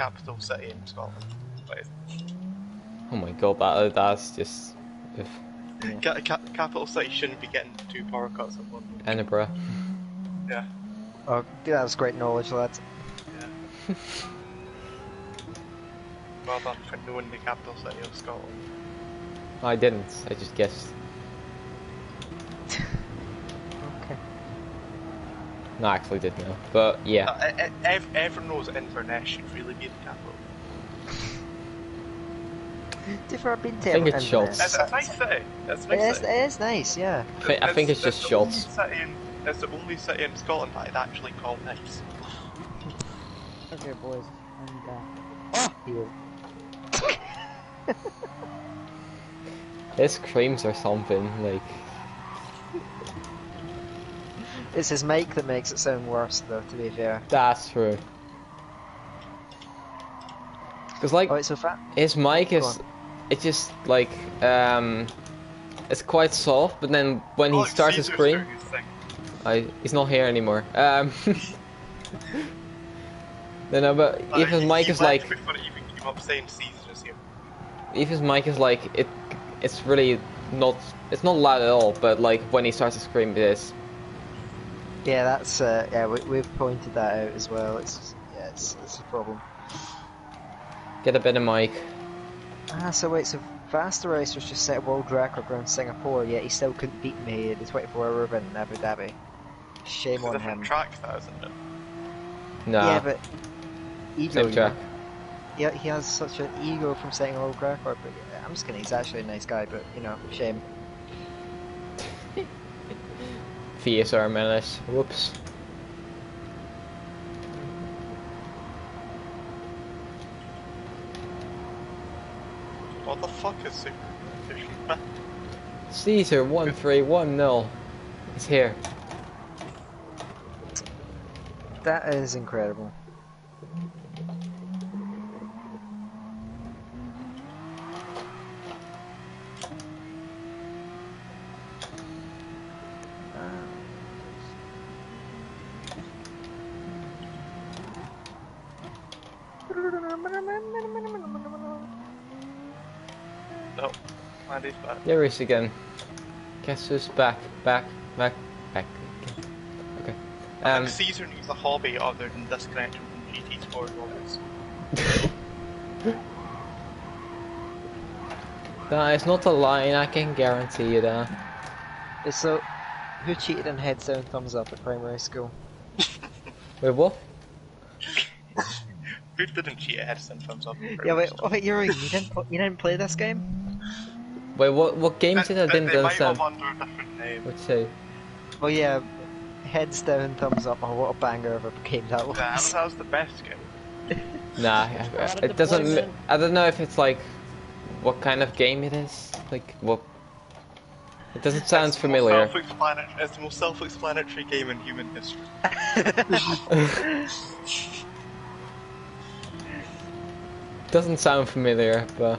capital city in Scotland. Wait. Oh my god, that's just... Yeah. Capital city shouldn't be getting 2 power cuts in one. Edinburgh. Yeah. Oh, that was great knowledge, lads. Yeah. Well done for knowing the capital city of Scotland. I didn't, I just guessed. Okay. No, I actually did know, but yeah. Everyone knows Inverness should really be the capital. Different been I think it's Schultz. It's a nice city. It's a nice city. It is nice, yeah. I think it's just Schultz. It's the only city in Scotland that I'd actually call nice. Okay, boys. Oh! Here. This creams or something, like... It's his mic that makes it sound worse, though, to be fair. That's true. Because, like, Alright, so his mic is... It's just, like, it's quite soft, but then when he starts to scream... He's not here anymore. No, but if his mic is like... If his mic is like... It's really not... It's not loud at all, but, like, when he starts to scream, it is. Yeah, that's yeah. We've pointed that out as well. It's a problem. Get a better mic. So wait, so Faster Racers just set a world record around Singapore, yet he still couldn't beat me at the 24-hour event in Abu Dhabi. Shame on him. Track, that isn't it? No. Yeah, but ego. Same track. Yeah, he has such an ego from setting a world record. But yeah, I'm just kidding. He's actually a nice guy, but you know, shame. VSR menace. Whoops. What the fuck is super efficient? Caesar 1310. He's here. That is incredible. No, Andy's back. There he is again. Guess who's back. Okay. I think Caesar needs a hobby other than disconnecting from GT Sport moments. That is not a lie, I can guarantee you that. So, who cheated in heads down, thumbs up at primary school? Wait, what? Who didn't cheat ahead of thumbs up? Yeah, wait, you're right. You didn't play this game? Wait, what game did I didn't understand? They might have under a different name. What'd you say? Well, yeah, heads down, thumbs up. Oh, what a banger of a game that was. Yeah, that was the best game. Nah, it doesn't. I don't know if it's like what kind of game it is. Like what? It doesn't sound familiar. It's the most self-explanatory game in human history. Doesn't sound familiar, but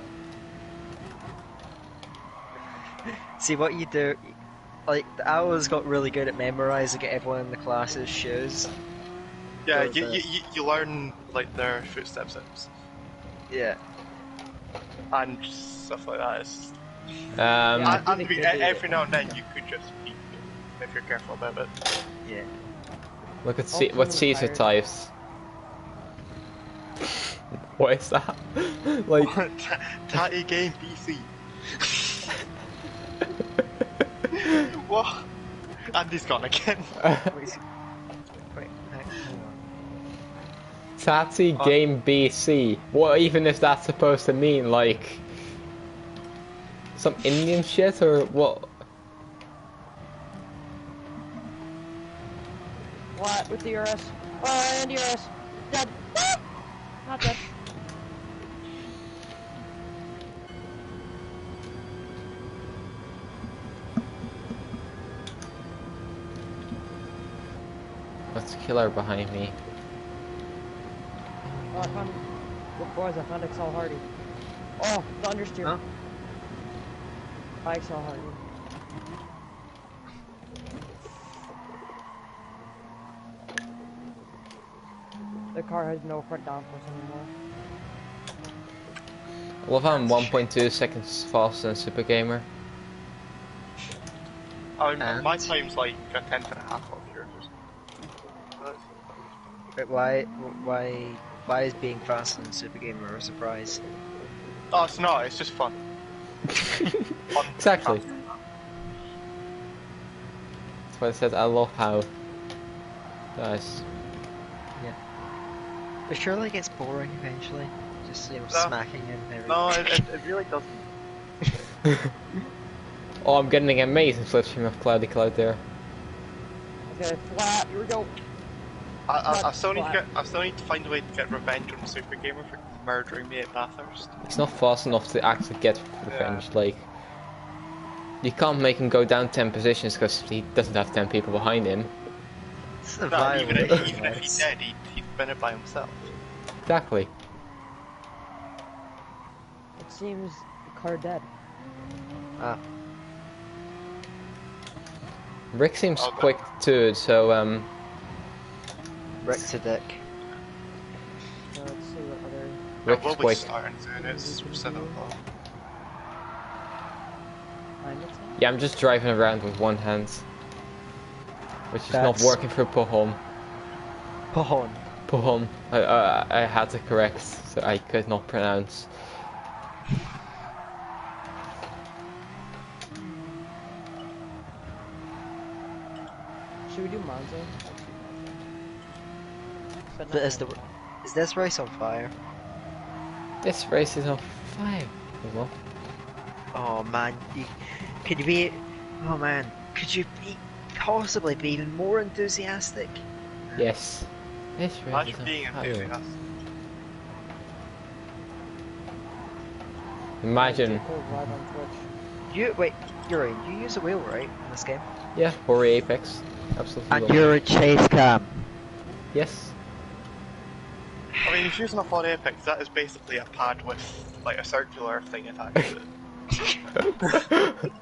See what you do. Like, I always got really good at memorizing everyone in the class's shoes. Yeah, you learn like their footsteps Yeah. and stuff like that. It's, yeah. every now and then you could just beat them if you're careful about it. Yeah. Look at what Caesar types. What is that? Like Tatty game BC. What? Andy's gone again. Wait, hang on. Tatty game BC. What even is that supposed to mean? Like some Indian shit or what? What with the URS? Oh, and URS. Dead. Not dead. What's killer behind me? Oh, I found. Look, boys, I found Excel Hardy. Oh, Thundersteer. Huh? By Excel Hardy. The car has no front downforce anymore. I love how I'm 1.2 seconds faster than Super Gamer. My time's like a tenth and a half of yours. But why is being faster than Super Gamer a surprise? Oh, it's not. It's just fun. Fun. Exactly. That's why I said I love how. Nice. Yeah. But surely it gets boring eventually. Just No. smacking and everything. No, it really doesn't. Oh, I'm getting an amazing slipstream of Cloudy Cloud there. Okay, flat. Here we go. I still need to find a way to get revenge on Super Gamer for murdering me at Bathurst. He's not fast enough to actually get revenge. Like, you can't make him go down 10 positions because he doesn't have 10 people behind him. No, even if he did, he'd win it by himself. Exactly. It seems the car dead. Ah. Rick seems quick too, so Rick's a dick. So let's see what other. Rick's What we quick. starting soon is set up. Yeah, I'm just driving around with one hand, which is not That's- working for Pohon. Pohon. Pohon. I had to correct, so I could not pronounce. Should we do Monza? But is this race on fire? This race is on fire. Well, Oh man, could you be? Oh man, could you possibly be even more enthusiastic? yes. This race Imagine is on being fire. enthusiastic. Imagine. Live on Twitch. Yuri, you use a wheel right in this game? Yeah, or Apex. Absolutely. And love it. you're a chase cam. Yes. I mean, if you're using a Ford Apex, that is basically a pad with like a circular thing attached to it.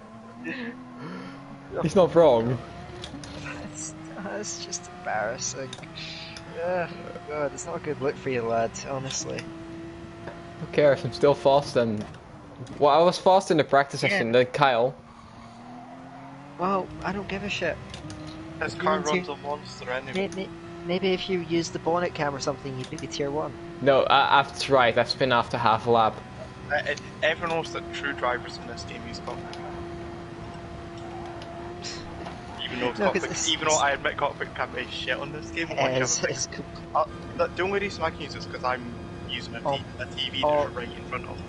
He's not wrong. That's just embarrassing. God, it's not a good look for you, lad. Honestly. Who cares? I'm still fast and. Well, I was fast in the practice session than Kyle. Well, I don't give a shit. His car runs on Monster anyway. Maybe if you use the bonnet cam or something, you'd be tier 1. No, I've tried. I've spin after half a lap. Everyone knows that true drivers in this game use cockpit cam. Even though I admit cockpit cam is shit on this game. The only reason I can use it is because I'm using a TV that's right in front of me.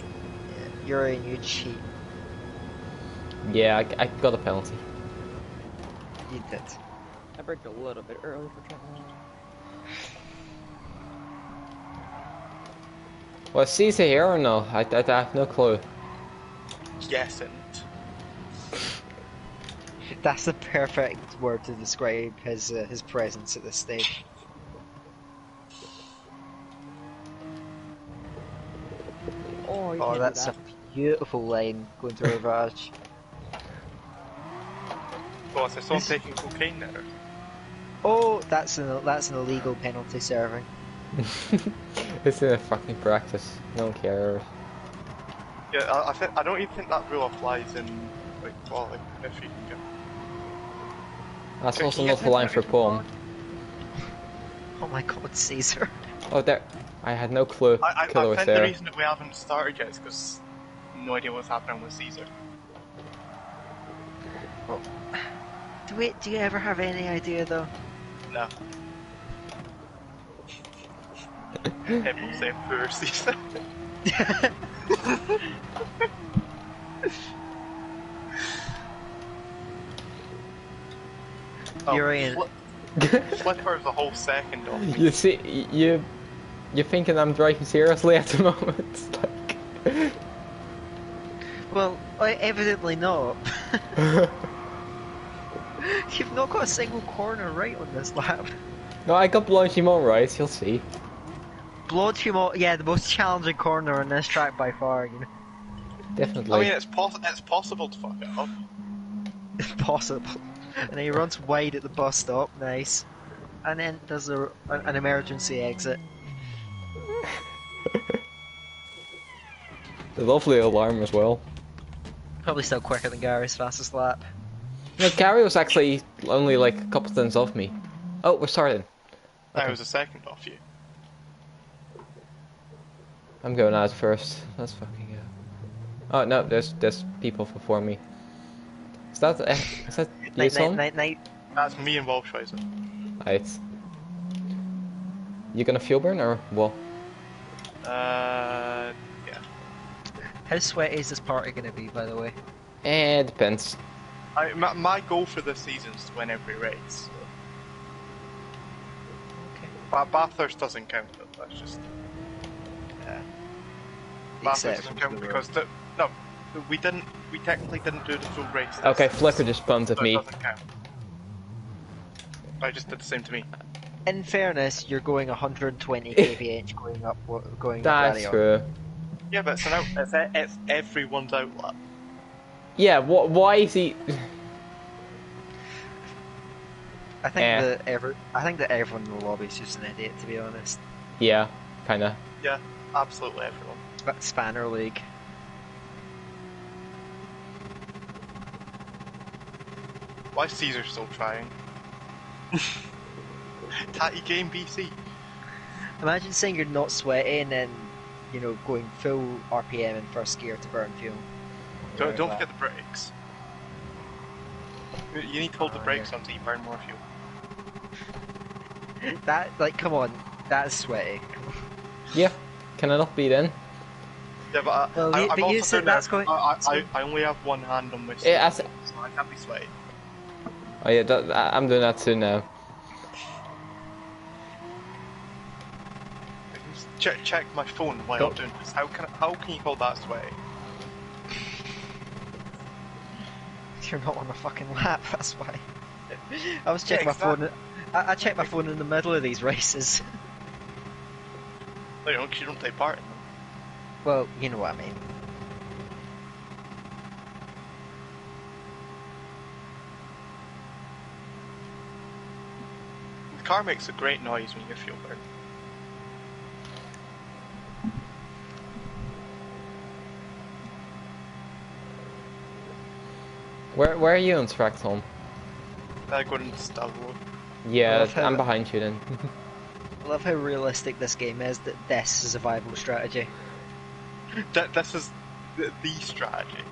Yuri, you cheat. Yeah, I got a penalty. You did. I braked a little bit early for trying. Well, is Caesar here or no? I have no clue. Yes, and That's the perfect word to describe his presence at this stage. Oh, you Oh, can't that's do a that. beautiful line going to Ravage. oh, is there someone taking cocaine there? Oh, that's an illegal penalty serving. It's in a fucking practice. No one cares. Yeah, I don't even think that rule applies in like quality. If you can get. That's Can also you not get the line for anything Paul. Oh my god, Caesar. Oh, there. I had no clue. I Killer was think the there. reason that we haven't started yet is because no idea what's happening with Caesar. Do you ever have any idea though? No. Everyone say poor Caesar. You're in. Flipper's a whole second off. You see, you're thinking I'm driving seriously at the moment. Like. Well, evidently not. You've not got a single corner right on this lap. No, I got Blanchimont right. You'll see. Blanchimont, yeah, the most challenging corner on this track by far. You know, Definitely. I mean, it's possible to fuck it up. it's possible. And he runs wide at the bus stop, nice. And then does an emergency exit. The lovely alarm as well. Probably still quicker than Gary's fastest lap. No, Gary was actually only like a couple things off me. Oh, we're starting. I was a second off you. I'm going out first. Let's fucking go. Oh no, there's people before me. Is that you, Tom? Night. That's me and Wolfschweizer. Right. You gonna fuel burn or what? Yeah. How sweaty is this party gonna be, by the way? It depends. My goal for this season is to win every race. So. Okay. Bathurst doesn't count, that's just... Bathurst doesn't count because... we technically didn't do the full race. Okay, Flipper just bumped at so me. It doesn't count. I just did the same to me. In fairness, you're going 120 kph going up That's true. Yeah, but it's everyone's outlet. Yeah, why is he... I think that everyone in the lobby is just an idiot, to be honest. Yeah, kinda. Yeah, absolutely everyone. But Spanner League. Why is Caesar still trying? Tatty game BC. Imagine saying you're not sweaty and then, you know, going full RPM in first gear to burn fuel. Don't forget the brakes. You need to hold the brakes on so you burn more fuel. That, like, come on, that's sweaty. Yeah, can I not be then? Yeah, but you said that's going. I only have one hand on my steering, Yeah, so I can't be sweaty. Oh yeah, I'm doing that too now. Check my phone while I'm doing this. How can you call that sweaty? You're not on a fucking lap, that's why. I was checking my phone. I check my phone in the middle of these races. No, you don't take part in them. Well, you know what I mean. The car makes a great noise when you get fuel burn. Where are you on track, Tom? I go into Stavro. Yeah, I'm behind you then. I love how realistic this game is, that this is a viable strategy. This is the strategy.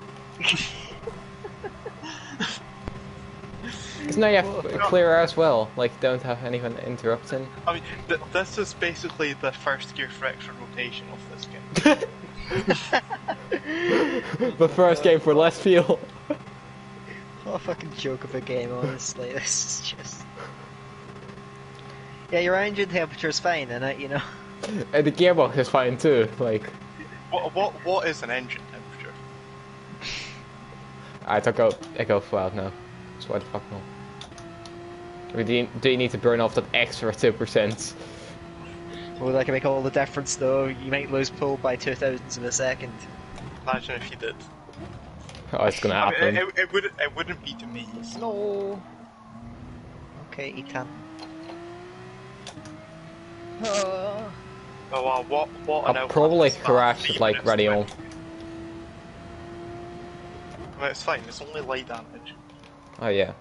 Because now you have clear air as well, like don't have anyone interrupting. I mean, this is basically the first gear for extra rotation of this game. The first game for less fuel. What a fucking joke of a game, honestly. This is just... Yeah, your engine temperature's fine, isn't it, you know? And the gearbox is fine too, like... What is an engine temperature? I go flat now. So why the fuck no? Do you need to burn off that extra 2%? Well, that can make all the difference though. You might lose pull by 0.002 of a second. Imagine if you did. Oh, it's gonna happen. I mean, it wouldn't be to me. No. Okay, E10. Oh wow, what an I'll probably crash it like ready on. Well, it's fine, it's only light damage. Oh yeah.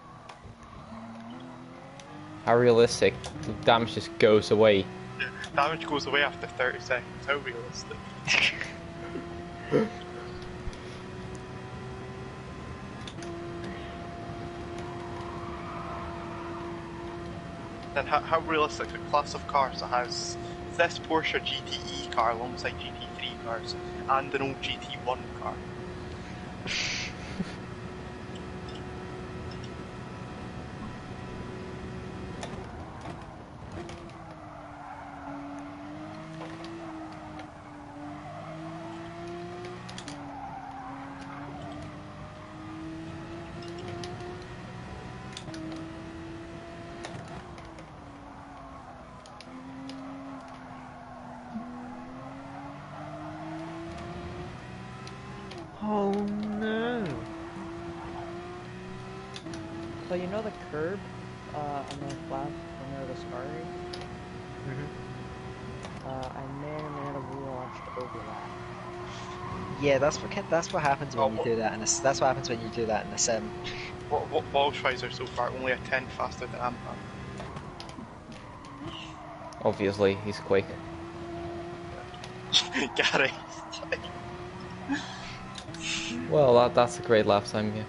How realistic? The damage just goes away. Yeah, damage goes away after 30 seconds, how realistic? And how realistic a class of cars that has this Porsche GTE car alongside GT3 cars and an old GT1 car. Oh no! So you know the curb on the flash near the scarring? I may or may not have relaunched overlap. Yeah, that's what happens when you do that in a, that's what happens when you do that in a sim. What Wildschweizer so far? Only a 10th faster than Ampa. Obviously, he's quick. Gary. Well, that's a great lap time, yeah.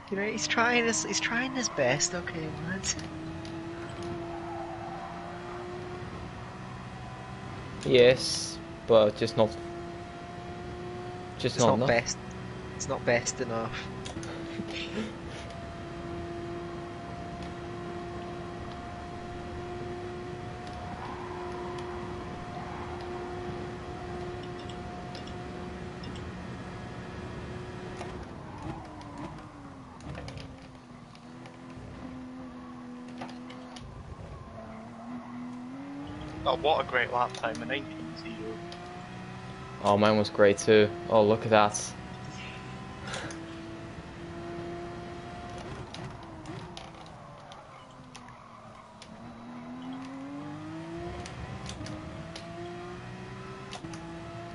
You know, he's trying his best, okay, lads. Yes, but just not It's not enough. best. It's not best enough. Oh, what a great lap time, a 19.0. Oh, mine was great too. Oh, look at that.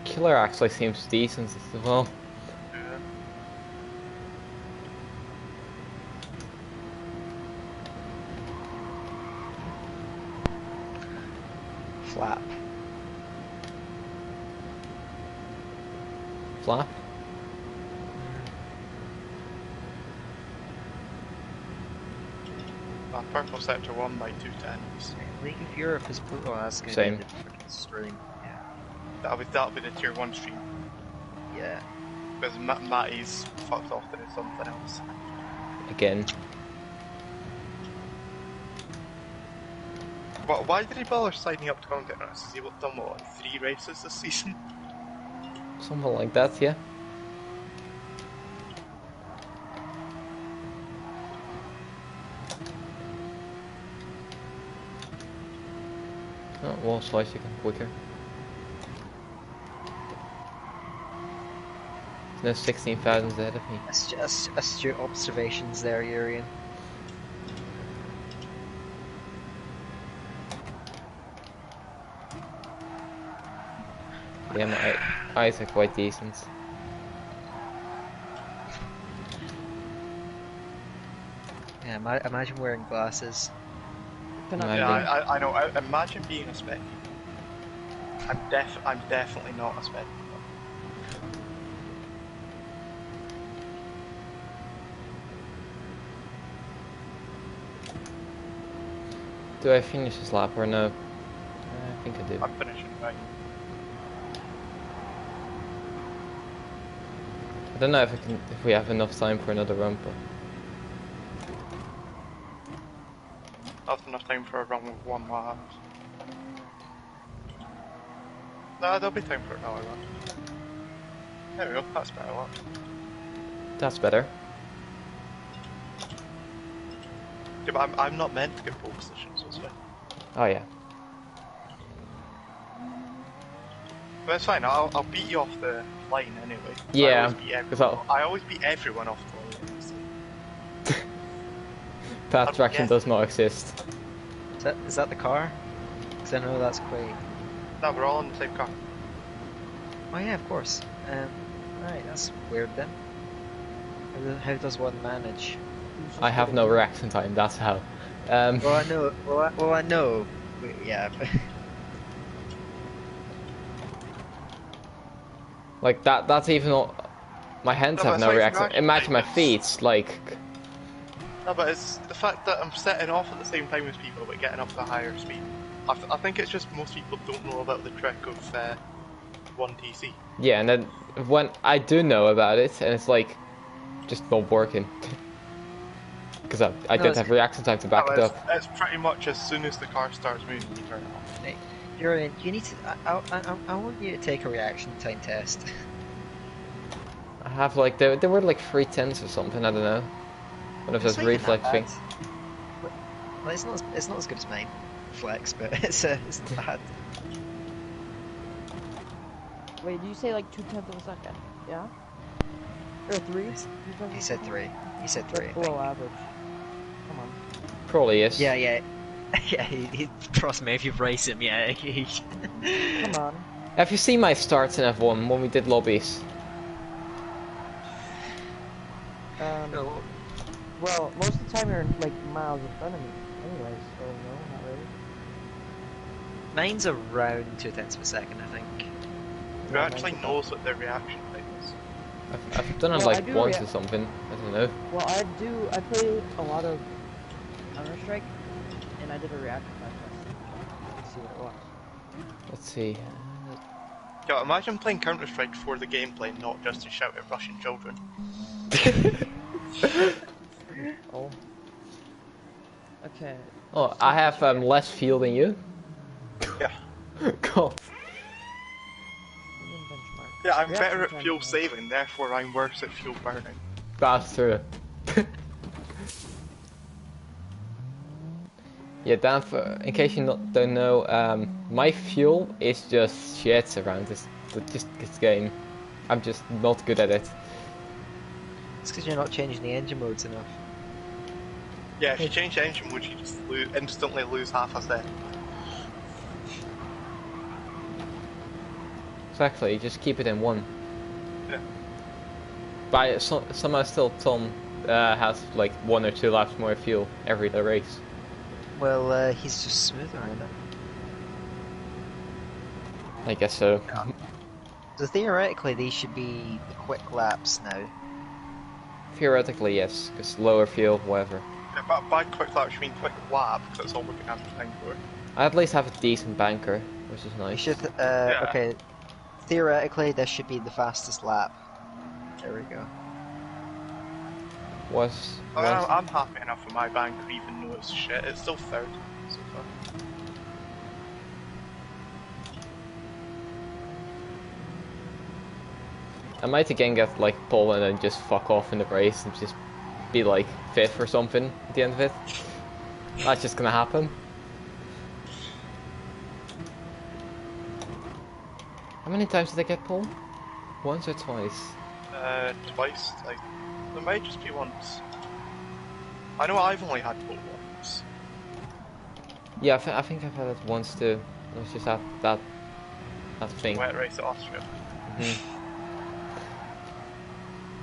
Killer actually seems decent as well. Yeah. Flap. Flap? Purple sector 1 by 210s. League of Europe is brutal. That's gonna Same. be the freaking stream. Yeah. That'll be the tier 1 stream. Yeah. Because Matty's fucked off into something else. Again. Why did he bother signing up to content runners? Has he done what, like 3 races this season? Something like that, yeah. Oh, well, slice again quicker. There's 16,000 ahead of me. That's just astute observations there, Urian. Yeah, my eyes are quite decent. Yeah, imagine wearing glasses. Yeah, I know. Imagine being a spectator. I'm definitely not a spectator. Do I finish this lap or no? I think I do. I'm finishing right. I don't know if we have enough time for another run, but That's enough time for a run with 1 lap. No, there'll be time for another run. There we go, that's better lap. that's better. Yeah, but I'm not meant to get pole position, so it's fine. Oh yeah. But it's fine, I'll beat you off the line anyway. Yeah, I always beat everyone off the line. So. Path traction does not exist. Is that the car? Because I know that's Qleen. No, we're all in the same car. Oh yeah, of course. Right, that's weird then. How does one manage? I have no reaction time, that's how. Well, I know. Well, I know. Yeah. Like that's even all. My hands No, have but no it's like reaction. Imagine my feet, like. No, but it's the fact that I'm setting off at the same time as people, but getting up to a higher speed. I think it's just most people don't know about the trick of 1TC. Yeah, and then when I do know about it, and it's like just not working. Because I don't have reaction time to back it up. It's pretty much as soon as the car starts moving, you turn it off. Hey, you need to. I want you to take a reaction time test. I have like there were like 310s or something. I don't know. One of those reflex things. Well, it's not as good as mine, flex, but it's not bad. Wait, did you say like 0.2 of a second? Yeah? Or 3? He said 3. He said 3. That's below average. Come on. Probably is. Yeah. Yeah, trust me, if you've raced him, yeah. Come on. Have you seen my starts in F1 when we did lobbies? Oh, Well, most of the time you're like miles in front of me. Anyways, so no, not really. mine's around 0.2 of a second, I think. Who Yeah, actually mine's knows what their reaction time is? I've done it Well, I like do once or something. I don't know. Well, I play a lot of Counter-Strike, and I did a reaction time test to see what it was. Let's see. Yeah, imagine playing Counter-Strike for the gameplay, not just to shout at Russian children. Oh. Okay. Oh, I have less fuel than you. Yeah. God. Medium benchmark. Yeah, I'm Reaction better at time fuel is- saving, therefore I'm worse at fuel burning. That's true. Yeah, Dan, in case you don't know, my fuel is just shit around this game. I'm just not good at it. It's because you're not changing the engine modes enough. Yeah, if you change the engine mode, you just instantly lose half a set. Exactly, just keep it in one. Yeah. But somehow still Tom has like 1 or 2 laps more fuel every other race. Well, he's just smoother in it. I guess so. So theoretically, these should be the quick laps now. Theoretically, yes, because lower fuel, whatever. Yeah, but by quick lap, you mean quick lap, because that's all we can have time for. I at least have a decent banker, which is You nice. should, okay, theoretically, this should be the fastest lap. There we go. I'm happy enough with my banker, even though it's shit. It's still third so far. I might again get like pole and then just fuck off in the race and just be like 5th or something at the end of it. That's just gonna happen. How many times did I get pole? Once or twice? Twice. Like, there might just be once. I know I've only had pole once. Yeah, I think I've had it once too. It was just that thing. Wet race at Austria.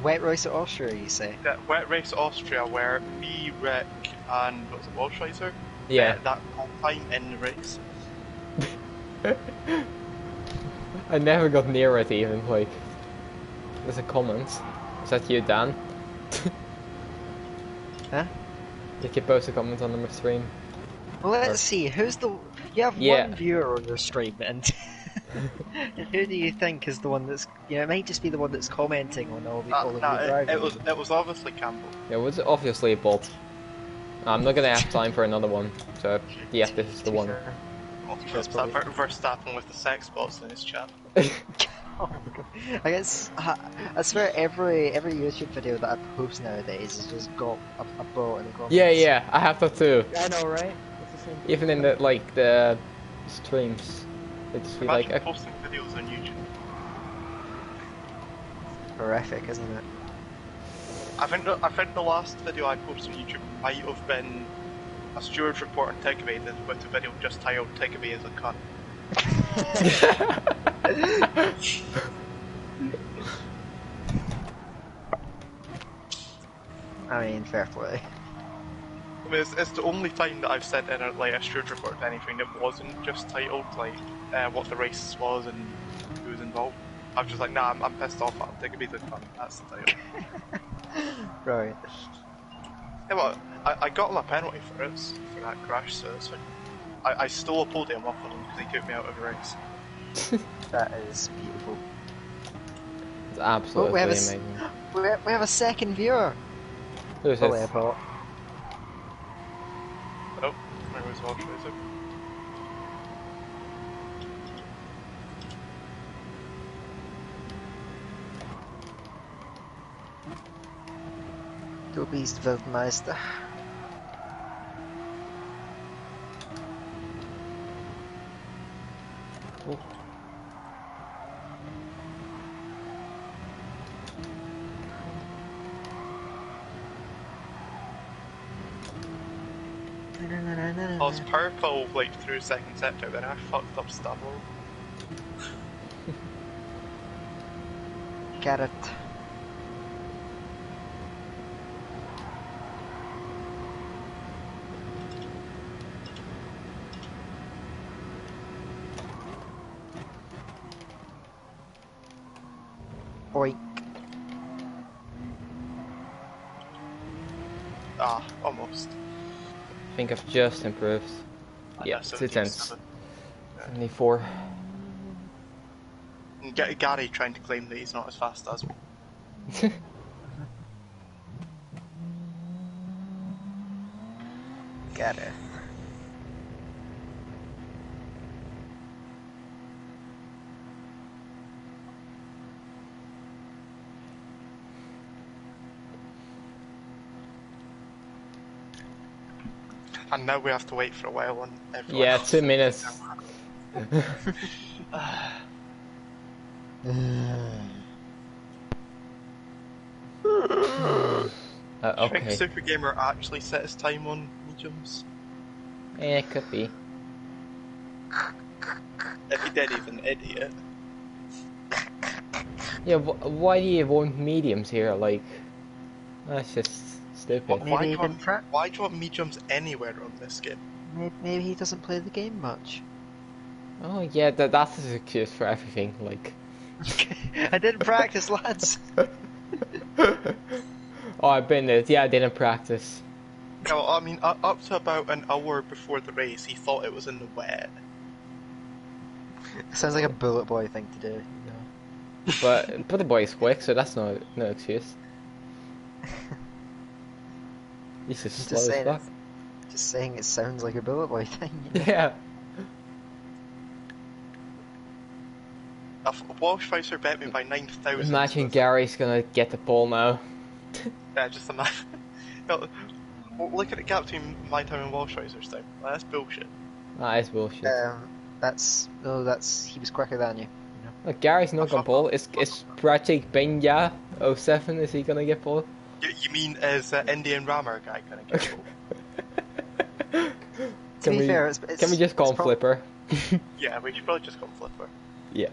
Wet race at Austria, you say? That wet race at Austria where me, Rick, and what was it, Walshreiser? Yeah. That whole time in the race. I never got near it even, like... There's a comment. Is that you, Dan? Huh? Did you post a comment on the stream? Well, let's see, who's the... You have one viewer on your stream, and... who do you think is the one that's... You know, it might just be the one that's commenting on all of your driving. It was obviously Campbell. Yeah, it was obviously a bot. I'm not gonna have time for another one, so yeah, this is the one. Sure. That's Verstappen with the sex bots in his chat. Oh my god. I guess, I swear every YouTube video that I post nowadays has just got a bot in the comments. Yeah, I have that too. I know, right? It's the same thing. Even in the streams, they just be Imagine like, posting videos on YouTube. Horrific, isn't it? I think the last video I posted on YouTube might have been a steward's report on Takeaway with the video just titled "Takeaway is a cunt." I mean, fair play. I mean, it's the only time that I've sent in a steward's report to anything that wasn't just titled what the race was and who was involved. I was just like, nah, I'm pissed off. I'm Takeaway's a cunt. That's the title. Right. Yeah, well, I got him a penalty for it, for that crash, so it's fine. I stole a podium off of him because he took me out of the race. That is beautiful. it's absolutely we have amazing. We have a second viewer. Who's Probably a this? bot. Oh, where was Walshreiser? Du bist Weltmeister. Oh. I was purple like through second sector, then I fucked up stubble. Get it. Oink. Ah, almost. I think I've just improved. Yeah, 2 tenths. 74. Gary trying to claim that he's not as fast as me. Get it. And now we have to wait for a while on everyone Yeah, else. 2 minutes. Do you think Okay. Super Gamer actually set his time on mediums? Yeah, it could be. If he did, he's an idiot. Yeah, why do you want mediums here? Like, that's just stupid. Maybe he didn't Why do you want mediums anywhere on this game? Maybe he doesn't play the game much. Oh yeah, that's an excuse for everything. Like, I didn't practice, lads. oh, I've been there. Yeah, I didn't practice. No, I mean, up to about an hour before the race, he thought it was in the wet. Sounds like a bullet boy thing to do. You know? But the boy is quick, so that's no excuse. He's just slow as fuck. Just saying it sounds like a bullet boy thing. You know? Yeah. Walsh Fighter bet me by 9,000. Imagine Gary's gonna get the pole now. Yeah, just imagine. No, look at the gap between my time and Walsh Fighter's time. Well, that's bullshit. That is bullshit. He was quicker than you. Look, Gary's not gonna pole. Is Pratik Benya 07? Is he gonna get pole? You mean is Indian Rammer guy gonna get pole? To be fair, can we just call him Flipper? Yeah, we should probably just call him Flipper. Yeah.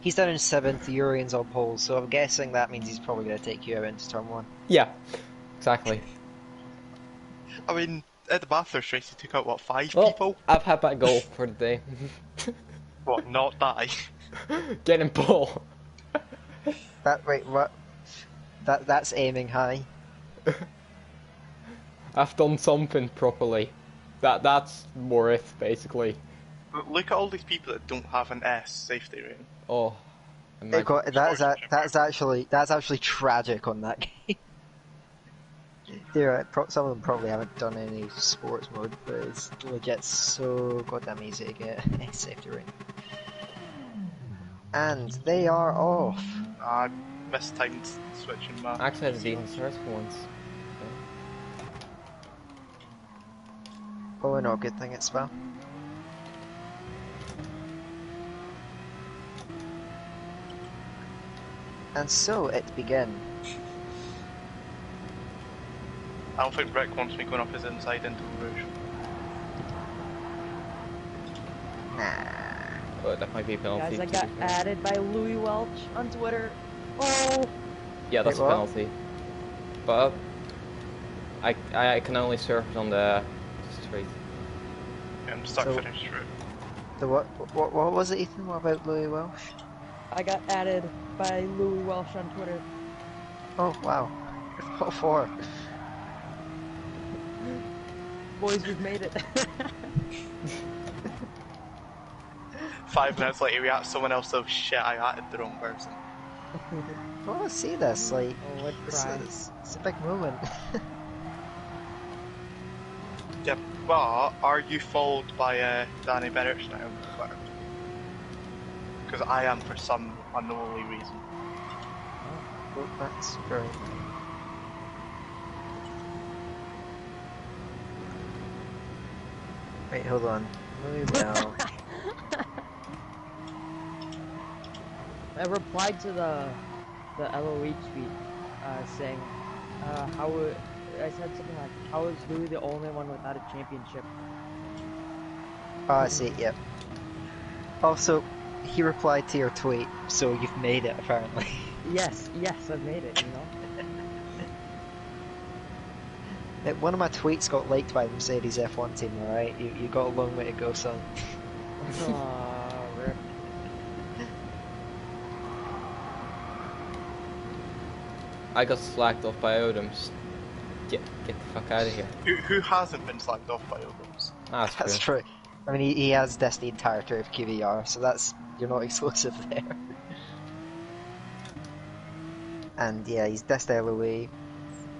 He's down in 7th, Urian's on pole, so I'm guessing that means he's probably going to take you out into turn 1. Yeah, exactly. I mean, at the Bathurst race, he took out, what, 5 people? I've had that goal for the day. What, not die? Get him pole. Wait, what? That's aiming high. I've done something properly. That's worth, basically. Look at all these people that don't have an S safety rating. Oh, that's actually tragic on that game. Some of them probably haven't done any sports mode, but it's legit so goddamn easy to get a safety rating. And they are off. I mistimed switching my... I actually had a decent start once. Oh, no, good thing it's spell. And so it began. I don't think Rick wants me going off his inside into the Rouge. Oh, that might be a penalty. Guys, I got added by Louis Welch on Twitter. Oh! Yeah, that's a penalty. But I can only surf on the straight. Yeah, I'm stuck finished through. What was it, Ethan? What about Louis Welsh? I got added by Louis Welsh on Twitter. Oh, wow. What for? Boys, we've made it. 5 minutes later, we asked someone else, oh shit, I added the wrong person. I want to see this, like, Oh, it's a big moment. Yeah, but are you followed by Danny Bennett now on Twitter? Because I am for some unknowable reason. Oh, that's great. Wait, hold on. Louis Welsh. I replied to the LoE tweet saying, how I said something like, "How is Louis the only one without a championship?" Oh, I see. Yep. Also, he replied to your tweet, so you've made it apparently. Yes, I've made it. One of my tweets got liked by the Mercedes F1 team. All right, you got a long way to go, son. Rip. I got slacked off by Odoms. Get the fuck out of here. Who hasn't been slacked off by Odoms? That's true. I mean, he has this the entirety of QVR, so you're not exclusive there. And yeah, he's dissed LoE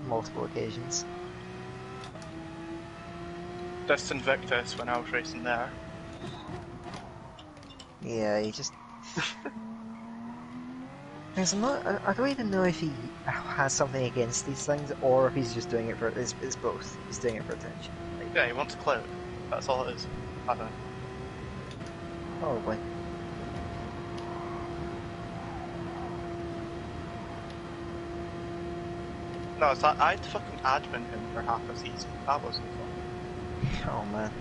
multiple occasions. Dissed Invictus when I was racing there. Yeah, he just... I don't even know if he has something against these things, or if he's just doing it for... It's both. He's doing it for attention. Yeah, he wants clout. That's all it is. I don't know. Probably. No, it's like I'd fucking admin him for half a season. That wasn't fun. Oh man.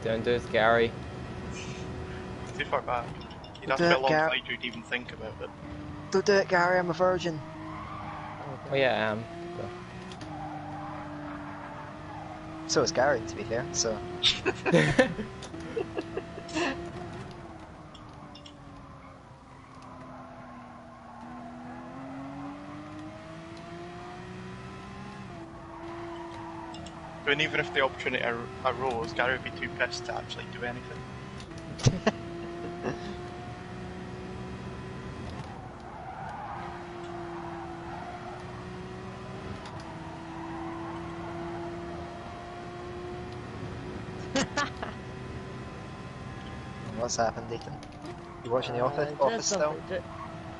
Don't do it, Gary. It's too far back. You'd have to be a long time to even think about it. Don't do it, Gary, I'm a virgin. Oh yeah, I am. So is Gary, to be fair, so... I mean, even if the opportunity arose, Gary would be too pissed to actually do anything. What's happened, Ethan? You watching the office still?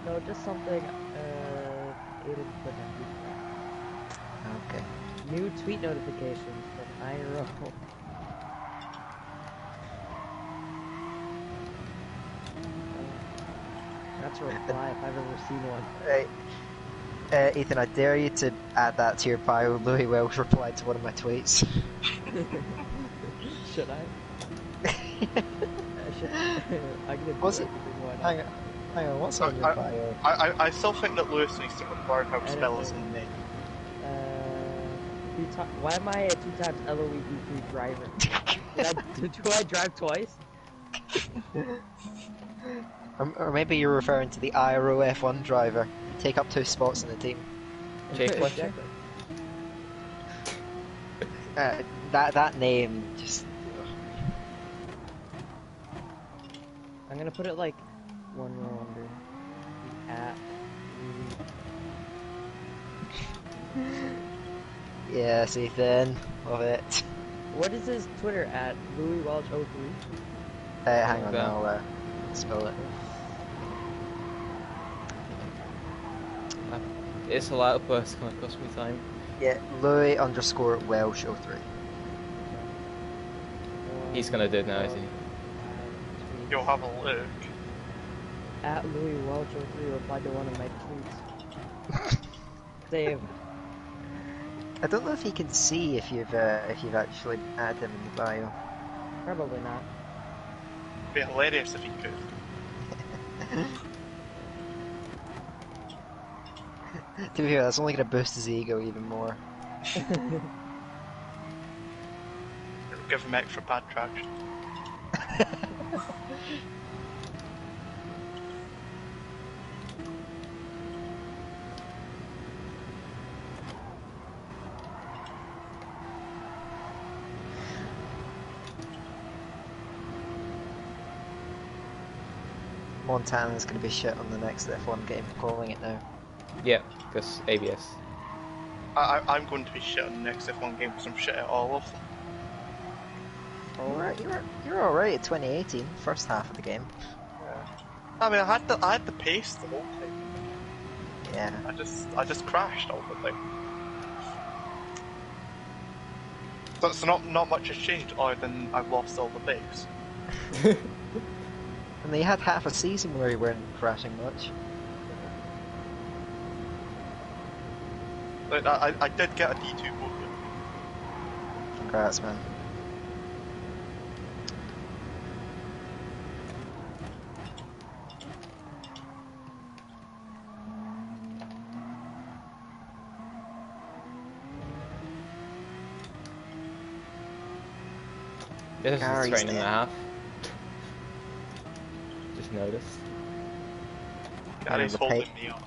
No, just something Aiden put in. Okay. New tweet notifications from IRO. That's a reply if I've ever seen one. Right. Ethan, I dare you to add that to your bio. Louis Welsh replied to one of my tweets. Should I? What's it? Hang on, what's on your bio? I still think that Lewis needs to learn how to spell his name. Why am I a 2x LoE GT driver? Do I drive twice? Or maybe you're referring to the IRO F1 driver. Take up 2 spots in the team. Exactly. That name just... I'm gonna put it like one row under the at. Yes, Ethan. Love it. What is his Twitter at? Louis Welch 03? Hang on, I'll spell it. It's a lot, but it's gonna cost me time. Yeah, Louis_Welsh 03. He's gonna do it now, isn't he? You'll have a look. At Louis Welch 03 replied to one of my tweets. Save. I don't know if he can see if you've actually added him in the bio. Probably not. It'd be hilarious if he could. To be fair, that's only going to boost his ego even more. It'll give him extra bad traction. Montana's going to be shit on the next F1 game, calling it now. Yeah, because ABS. I'm going to be shit on the next F1 game because I'm shit at all of them. Alright, you're alright at 2018, first half of the game. Yeah. I mean, I had the pace the whole time. Yeah. I just crashed all the time. So not much has changed other than I've lost all the pace. And they had half a season where you weren't crashing much. Like, I did get a D2 podium. Congrats, man. This is a Gary's train and a dead. half. Just noticed. Gary's the holding pay- me up.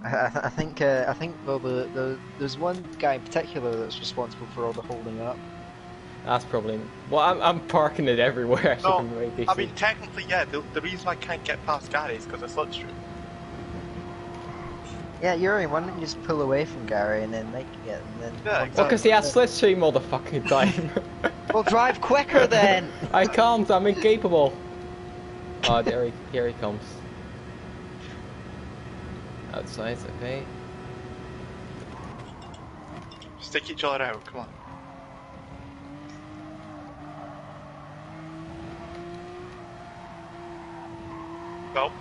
I think though there's one guy in particular that's responsible for all the holding up. That's probably. Well, I'm parking it everywhere actually No, from APC. I mean technically, yeah. The reason I can't get past Gary is because of slipstream. Yeah, Yuri, why don't you just pull away from Gary and then make it, and then... Yeah, Well, because he has slipstream all the fucking time. Well, drive quicker then! I can't. I'm incapable. Oh, here he comes. Outside, okay. Stick each other out. Come on. Well,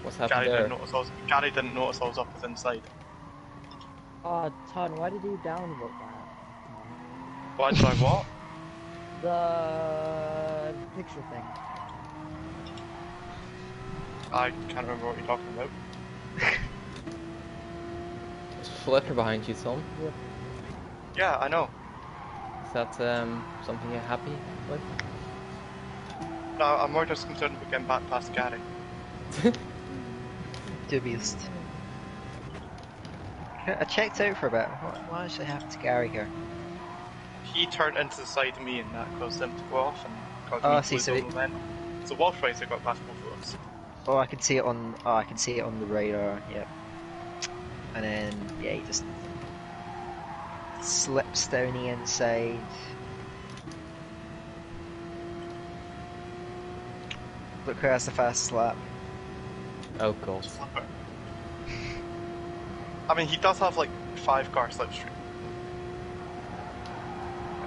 What's happened there? Gary didn't notice I was up his inside. Todd, why did you downvote that? Why did I what? The picture thing. I can't remember what you're talking about. There's Flicker behind you, Tom. Yep. Yeah, I know. Is that something you're happy with? No, I'm more just concerned about getting back past Gary. Dubious. I checked out for a bit. What actually happened to Gary here? He turned into the side of me and that caused him to go off and caused Oh, me I to see, lose so all it- momentum. So Walsh Riser got past both of us. Oh, I can see it on. Oh, I can see it on the radar. Yep. And then yeah, he just slips down the inside. Look who has the fastest lap. Oh god. Slipper. I mean, he does have like 5-car slipstream.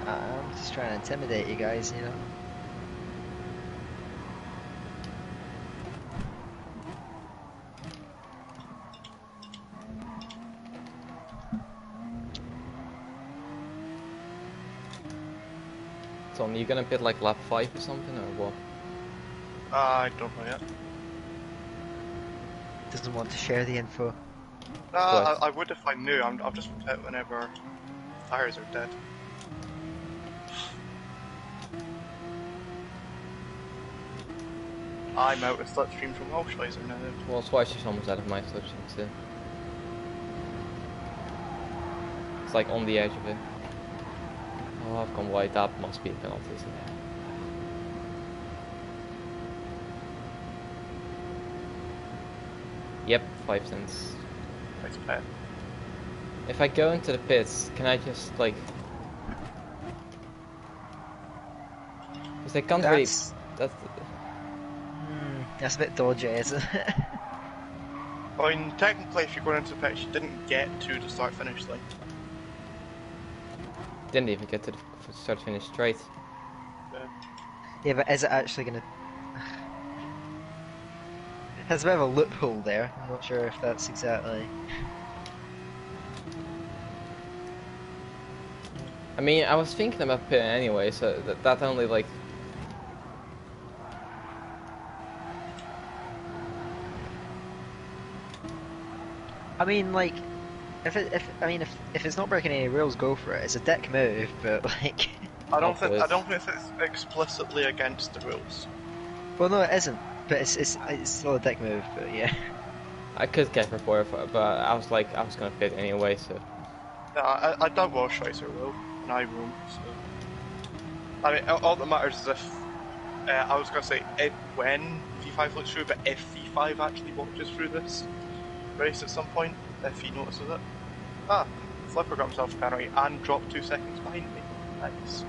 I'm just trying to intimidate you guys, you know. Tom, you gonna pit like lap 5 or something, or what? I don't know yet. Doesn't want to share the info. No, What? I would if I knew. I'm just pit whenever tires are dead. I'm out of slipstream from Walsh Riser now. Well, twice she's almost out of my slipstream too. It's like on the edge of it. Oh, I've gone wide. That must be a penalty. Isn't it? Yep, 5 cents. Nice pit. If I go into the pits, can I just like? Because they can't really. That's. That's a bit dodgy, isn't it? I mean, technically, if you're going into the pit, you didn't get to the start-finish line. Didn't even get to the start finish straight. Yeah, but is it actually gonna... There's a bit of a loophole there. I'm not sure if that's exactly... I mean, I was thinking about pitting anyway, so that only like. I mean, like, if it's not breaking any rules, go for it. It's a dick move, but like, I don't think Obvious. it's explicitly against the rules. well, no, it isn't. But it's still a dick move. But yeah, I could get reported for it, but I was like, I was gonna pit anyway, so. No, I doubt Walsh Riser will, and I won't. So. I mean, all that matters is if I was gonna say when V5 looks through, but if V5 actually watches through this race at some point, if he notices it. Ah, Flipper got himself a penalty and dropped 2 seconds behind me. Nice.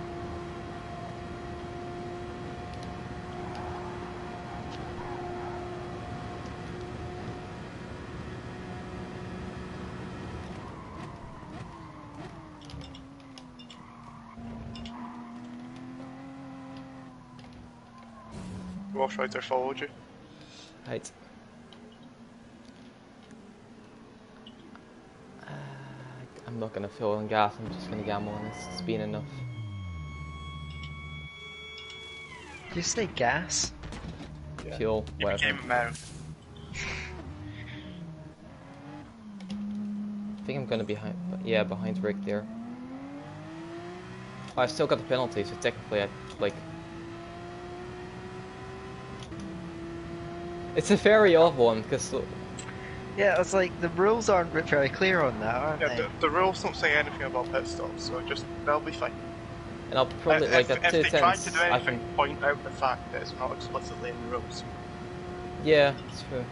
Walsh Riser followed you. Right. not gonna fill in gas, I'm just gonna gamble and it's been enough. Did you say gas? Yeah. Fuel, You whatever. became American. I think I'm gonna be behind Rick there. Oh, I still got the penalty, so technically I, like... It's a very odd one, because... Yeah, it's like, the rules aren't very clear on that, aren't they? The rules don't say anything about pit stops, so just, they'll be fine. And I'll probably, if at they 2 try tenths, to do anything, point out the fact that it's not explicitly in the rules. Yeah, it's true.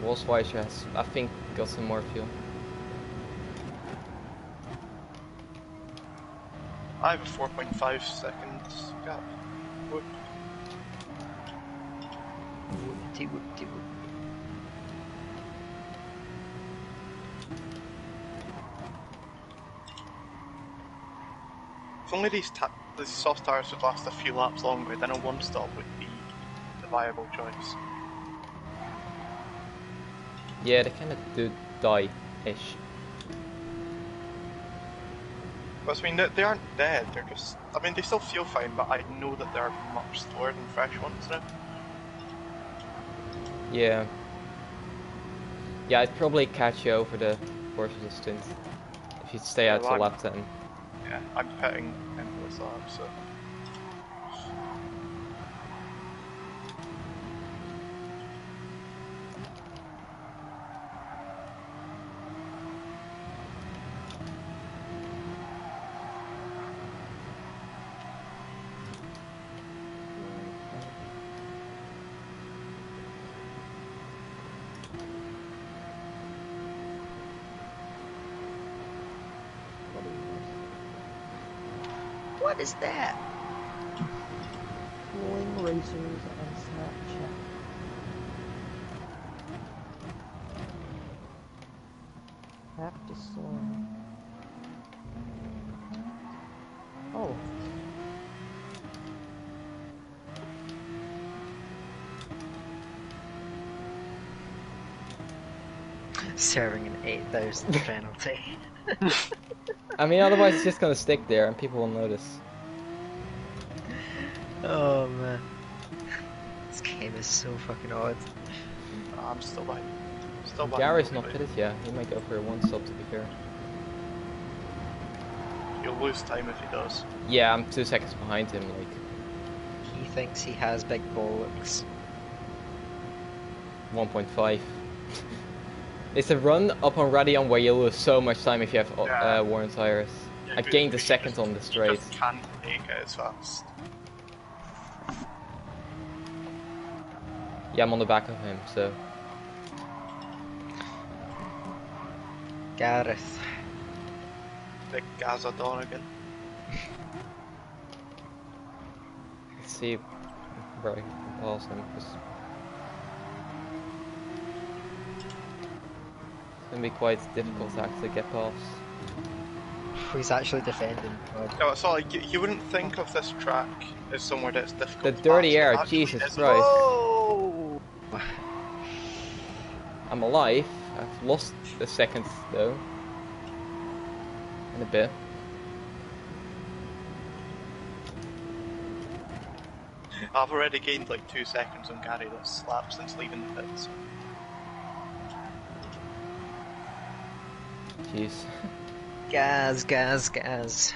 Wolfsweicher has, I think, got some more fuel. I have a 4.5 seconds gap. Whoop. Whoopty whoopty whoop. If only these soft tires would last a few laps longer, then a one stop would be the viable choice. Yeah, they kind of do die-ish. But I mean, they aren't dead, they're just... I mean, they still feel fine, but I know that they're much slower than fresh ones now. Yeah. Yeah, I'd probably catch you over the course of the stint. If you'd stay out till lap 10. Yeah, I'm pitting into this lap, so... What is that? Qleen racers and Snapchat. Have to slow. Oh. Serving an 8,000 penalty. I mean, otherwise it's just gonna stick there and people will notice. Oh man. This game is so fucking odd. I'm still behind. Still behind. Gary's not pitted yet, he might go for a one stop to be fair. He'll lose time if he does. Yeah, I'm 2 seconds behind him, like... He thinks he has big bollocks. 1.5. It's a run up on Radion where you lose so much time if you have worn tires. Yeah, I gained a second on the straight. You just can't make it as fast. Yeah, I'm on the back of him, so... Gareth. Big Gaza Donegan. Let's see where I can pass him, 'cause... It's gonna be quite difficult to actually get past. He's actually defending. No, so like, you wouldn't think of this track as somewhere that's difficult The to dirty pass. air, It actually Jesus isn't. Christ. Oh! I'm alive. I've lost a second though. In a bit. I've already gained like 2 seconds on Gary this lap since leaving the pits. Jeez. Gas, gas, gas.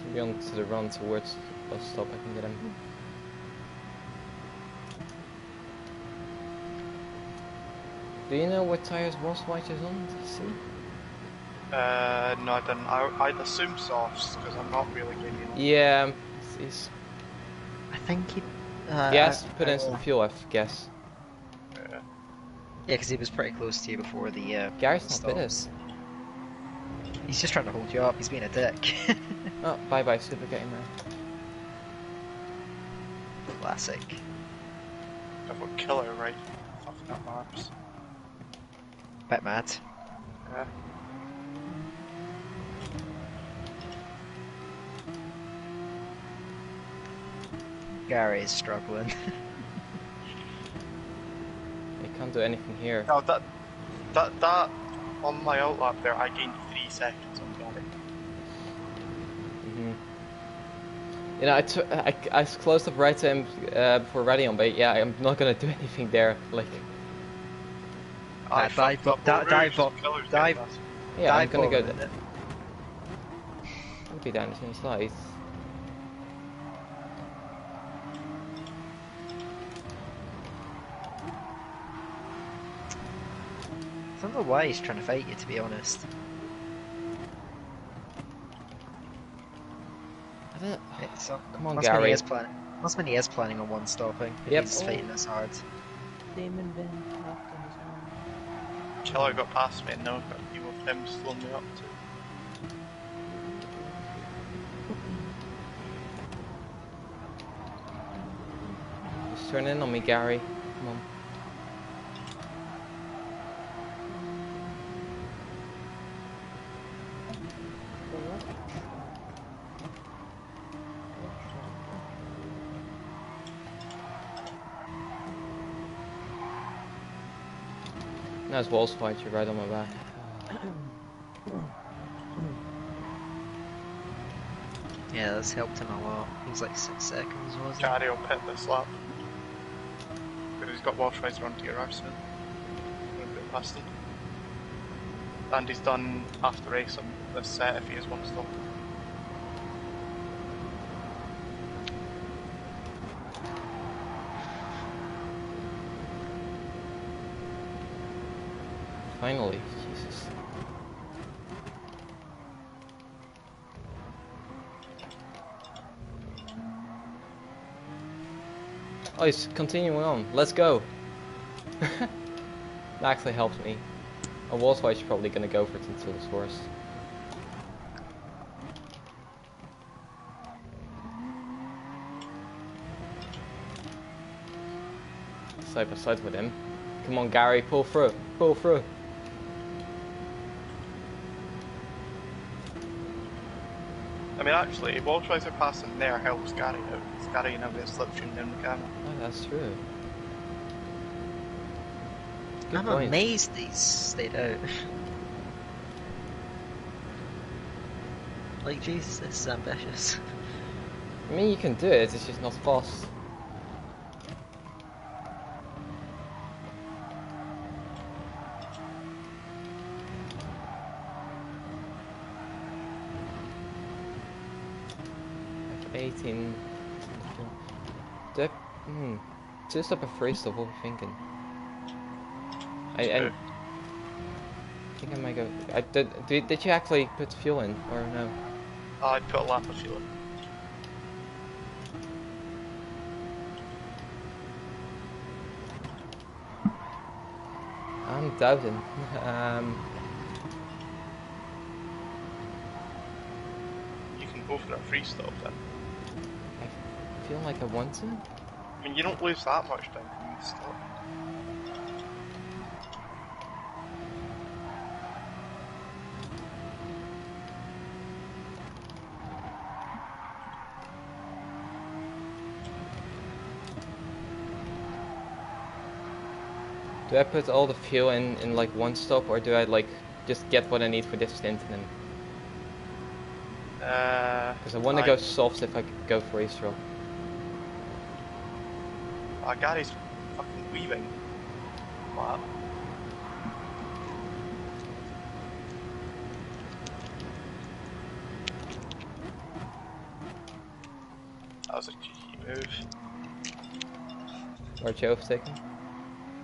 Maybe on to the run towards bus stop I can get him. Do you know what tires Wolfsweicher is on? Do you see? No, I didn't. I'd assume softs because I'm not really gaining. Yeah, he's... I think he... he has to put in some fuel, I guess. Yeah. Yeah, because he was pretty close to you before the Gary's the not stops. pitted. He's just trying to hold you up, he's being a dick. Oh, bye bye, Super Gamer. Classic. I've got killer right. Fucking up marks. Bit mad. Yeah. Gary's struggling. I can't do anything here. No, that on my outlap there, I gained 3 seconds on Gary. You know, I closed up right to him before Radion, but yeah, I'm not gonna do anything there. Like, dive. yeah, I'm gonna go. It. I'll be down the same slice. I don't know why he's trying to fight you, to be honest. Come on, Gary. Must mean he is planning on one stopping. Yep. He's fighting this hard. Damon Van left on his own. Killer got past me and now I've got to deal with him slowing me up too. Just turn in on me, Gary. Come on. Nice walls fight you right on my back. Yeah, that's helped him a lot. He was like 6 seconds, wasn't it? Gary will pit this lap. But he's got Walsh Riser onto your arse soon. I'm going to put it past him. And he's done half the race on this set if he is one stop. Finally, Jesus. Oh, he's continuing on. Let's go. That actually helps me. A wall fight is probably gonna go for it until it's worse. Side by side with him. Come on, Gary, pull through. Pull through. I mean, actually, Walsh Riser passing there helps Gary out. Because Gary now gets slipstream down the camera. Oh, that's true. Good I'm point. amazed these stayed out. Like, Jesus, this is ambitious. I mean, you can do it, it's just not fast. F18. Two stop and three stop, what are we thinking? I think I might go. Did you actually put fuel in, or no? I put a lap of fuel in. I'm doubting. You can go for a free stop then. I feel like I want to. I mean, you don't lose that much time when you stop. Do I put all the fuel in like one stop, or do I like just get what I need for this stint and then? Because I want to go soft if I could go for race draw. Gary's fucking weaving. Wow. That was a cheeky move. Or Joe taken.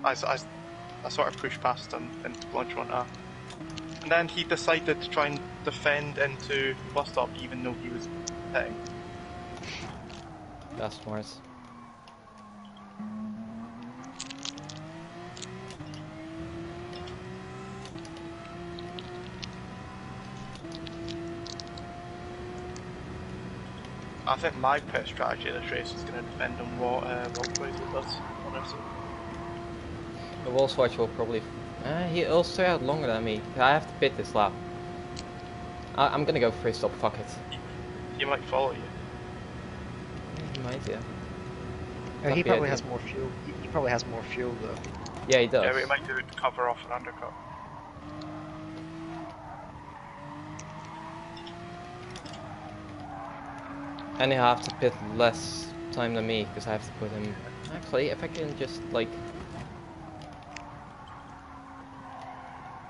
I sort of pushed past him into launch one up. And then he decided to try and defend into bus stop even though he was hitting. That's smart. I think my pit strategy of this race is going to depend on what Rockways does, honestly. The wall swatch will probably. He'll stay out longer than me. I have to pit this lap. I'm gonna go free stop. Fuck it. He might follow you. He might, yeah. He probably has more fuel. He probably has more fuel though. Yeah, he does. Yeah, we might do it to cover off an undercut. And he'll have to pit less time than me, because I have to put him... Actually, if I can just, like...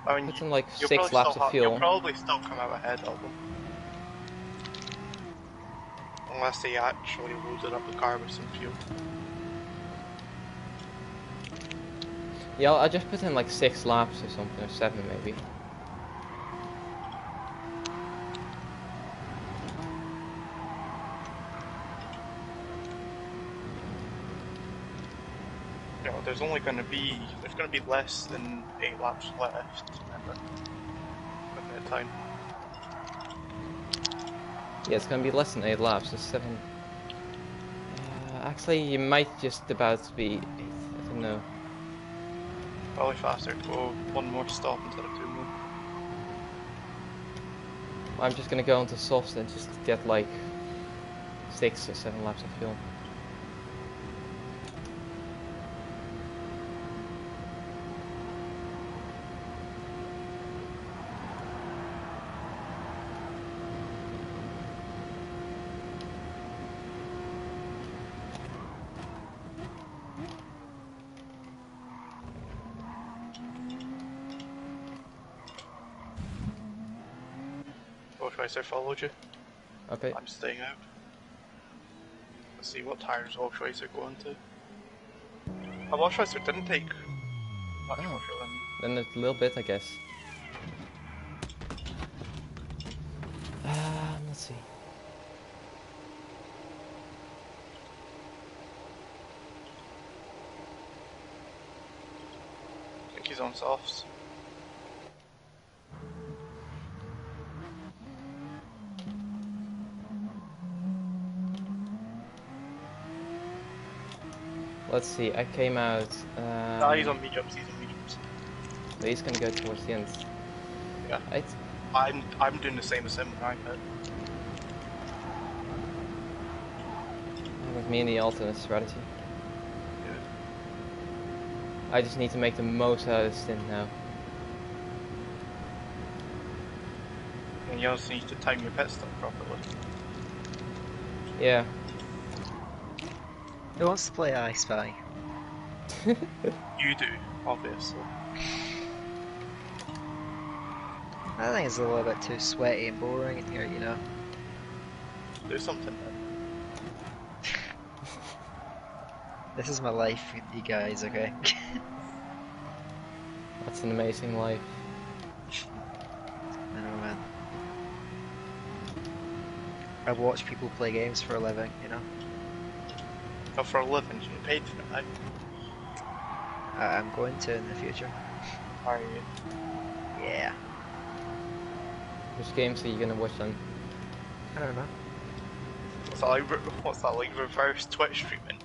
I mean, put him, like, 6 laps of fuel. You'll probably still come out ahead of them. Unless they actually loaded up the car with some fuel. Yeah, I'll just put in, like, 6 laps or something, or 7 maybe. There's only going to be less than 8 laps left. Remember, looking at time. Yeah, it's gonna be less than 8 laps. It's 7. Actually, you might just about be 8. I don't know. Probably faster to go 1 more stop instead of 2 more. I'm just gonna go onto softs and just get like 6 or 7 laps of fuel. Wolfschweizer followed you. Okay. I'm staying out. Let's see what tires Wolfschweizer going to. Wolfschweizer didn't take much more fuel Then a little bit, I guess. Let's see. I think he's on softs. Let's see, I came out... Nah, he's on mediums, So he's gonna go towards the end. Yeah. I'm doing the same as him on iPad. With me in the alternate strategy. Yeah. I just need to make the most out of this stint now. And you also need to time your pit stop properly. Yeah. Who wants to play I Spy? You do, obviously. I think it's a little bit too sweaty and boring in here, you know. Do something then. This is my life with you guys, okay? That's an amazing life. I know, man. I watch people play games for a living, you know. But for a living, you get paid for it, right? I'm going to in the future. Are you? Yeah. Which games are you gonna watch then? I don't know. What's that like reverse Twitch streaming?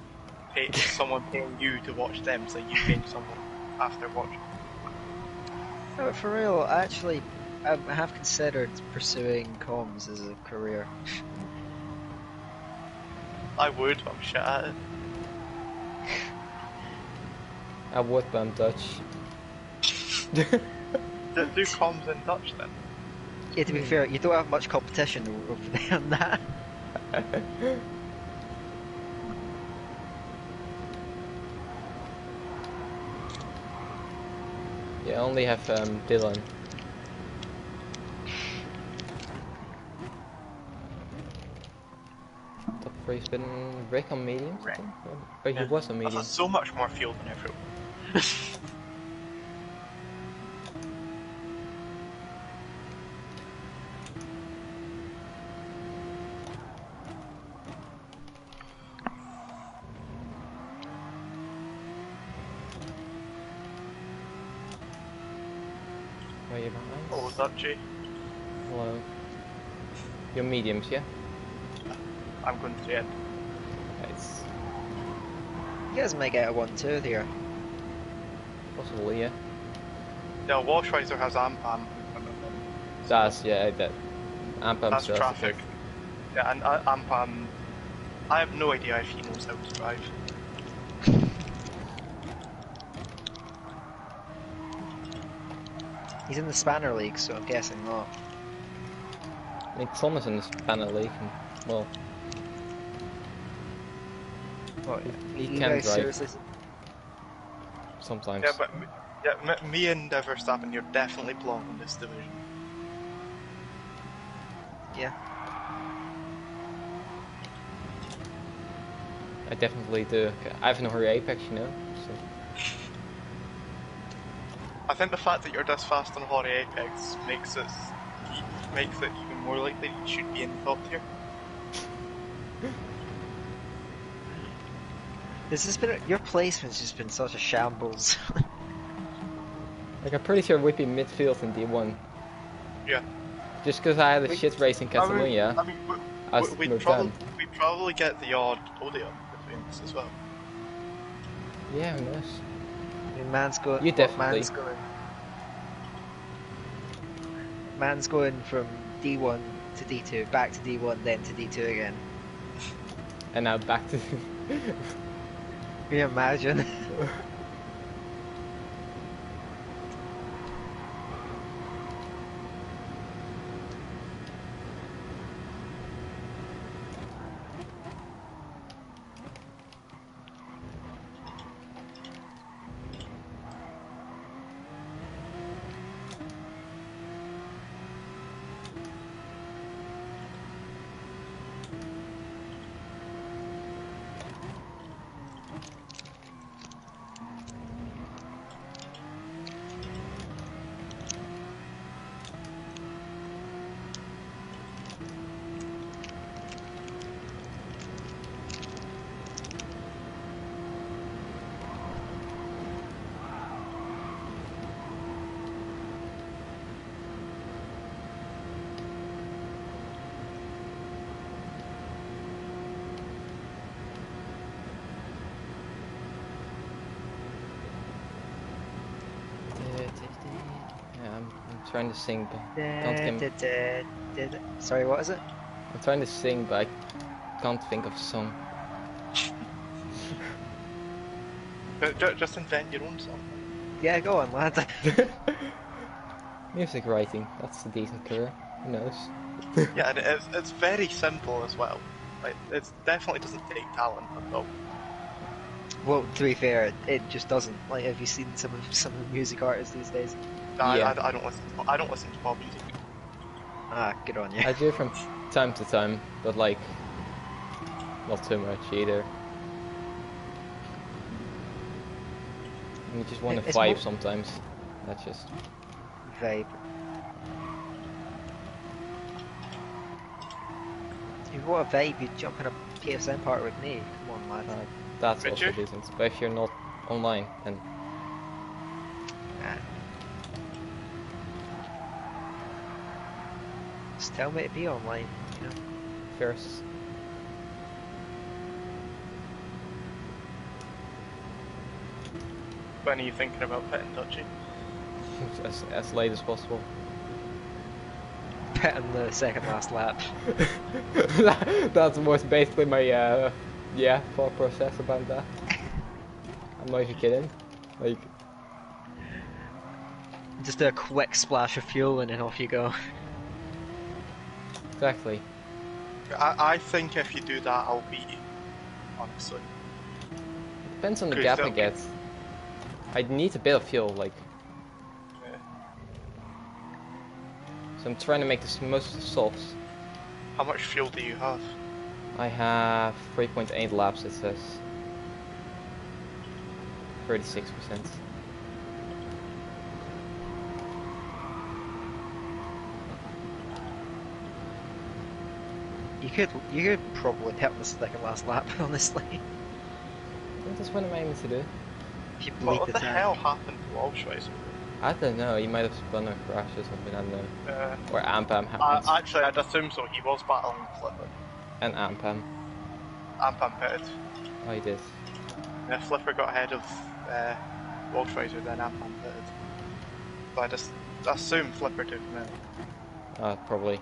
Someone paying you to watch them, so you pay someone after watching. No, but for real, I have considered pursuing comms as a career. I would, but I'm shit at it. I would, but I'm Dutch. Do comms in Dutch then? Yeah, to be fair, you don't have much competition over there on that. Yeah, I only have Dylan. Top 3's been Rick on medium? Rick. But he was on I've medium. got so much more fuel than everyone. Are you behind? What was that, Jay? Hello. You're mediums, yeah? I'm going to the end. It's You guys might get a 1-2 here. possibly, yeah. No, Wolfschweizer has Ampam. That's, yeah, that. Ampam That's still has traffic. Yeah, and Ampam, I have no idea if he knows how to drive. He's in the Spanner League, so I'm guessing not. I mean, Thomas in the Spanner League, and, well, What, he you can guys drive seriously? sometimes. Yeah, but me and Verstappen, you're definitely belong in this division. Yeah. I definitely do. I have no hurry Apex, you know. So. I think the fact that you're this fast on Hori Apex makes it even more likely you should be in the top tier. This has been your placement's just been such a shambles. Like, I'm pretty sure we'd be midfield in D1. Yeah. Just because I had a shit race in Catalonia, we'd probably get the odd podium between us as well. Yeah, who knows? I mean, man's going. You definitely. Man's going from D1 to D2, back to D1, then to D2 again. And now back to. Can you imagine? Yeah, I'm trying to sing, but don't get me. Sorry, what is it? I'm trying to sing, but I can't think of a song. Just invent your own song. Yeah, go on, lad. Music writing, that's a decent career. Who knows? Yeah, and it's very simple as well. Like, it definitely doesn't take talent at all. Well, to be fair, it just doesn't. Like, have you seen some of the music artists these days? No, Yeah. I don't listen to pop music. Ah, good on you. I do from time to time, but like, not too much either. You just want to It's vibe more- sometimes. That's just. Vibe. If you want a vibe, you'd jump in a PSN party with me. Come on, lad. That's Would also you? decent. But if you're not online, then. Nah. Just tell me to be online, you know. First. When are you thinking about petting Dutchie? As late as possible. Pet on the second last lap. That was basically my thought process about that. I'm not even kidding. Like, Just do a quick splash of fuel and then off you go. exactly. I think if you do that, I'll beat you. Honestly. Depends on the Good, gap I that'll be- get. I need a bit of fuel, like. Yeah. So I'm trying to make the most of the softs. How much fuel do you have? I have 3.8 laps, it says. 36%. You could probably pet on the second last lap, honestly. That's what I'm aiming to do. If you bleed What the tank. hell happened to Walshweiser? I don't know, he might have spun a crash or something, I don't know. Or Ampam happened. Actually, I'd assume so. He was battling Flipper. And Ampam. Ampam pitted. Oh, he did. Yeah, Flipper got ahead of Walshweiser, then Ampam pitted. So I just assume Flipper took him out. Probably.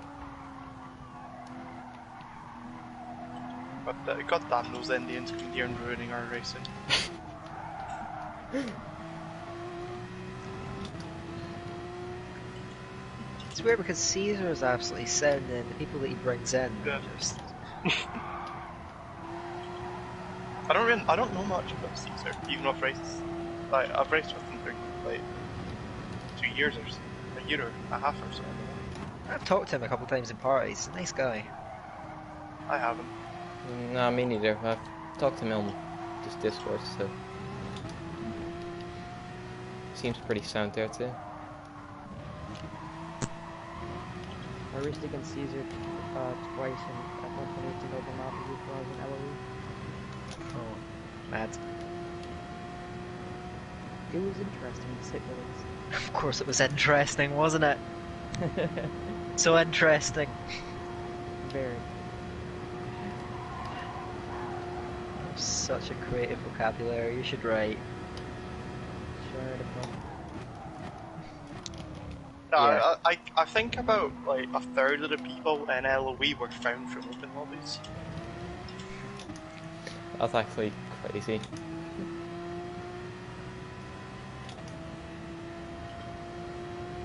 But goddamn those Indians coming here and ruining our racing. It's weird because Caesar is absolutely sound, and the people that he brings in Yeah. just. I don't know much about Caesar, even off races. Like I've raced with him for like 2 years or so, a year and a half or so. I've talked to him a couple times in parties. He's a nice guy. I haven't. No, me neither. I've talked to him on just Discord, so seems pretty sound there too. I raced against Caesar twice in F1 2018 Open Mountain before I was in LoE. Oh, mad. It was interesting to say the least. Of course, it was interesting, wasn't it? So interesting. Very. Such a creative vocabulary. You should write. Sure, No, Yeah. I think about like a third of the people in LoE were found from open lobbies. That's actually crazy.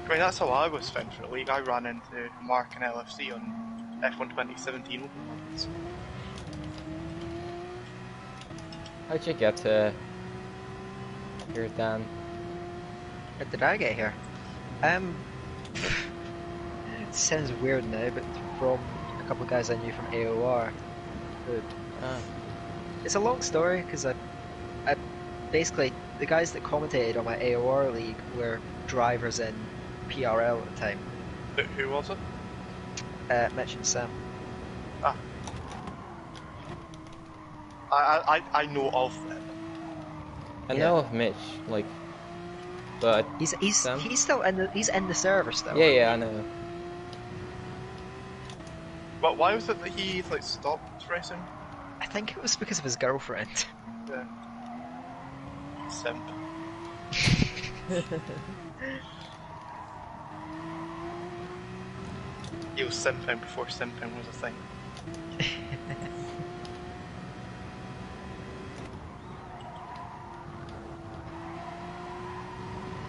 I mean, that's how I was found for the league. I ran into Mark and LFC on F1 2017 open lobbies. How'd you get here, Dan? How did I get here? It sounds weird now, but from a couple of guys I knew from AOR. It's a long story because I basically the guys that commentated on my AOR league were drivers in PRL at the time. Who was it? Mitch and Sam. Ah. I know of them. I know of Mitch, like, but He's Sam? still in the server still. yeah, I know. But why was it that he like stopped racing? I think it was because of his girlfriend. Yeah. Simp. He was simping before simping was a thing.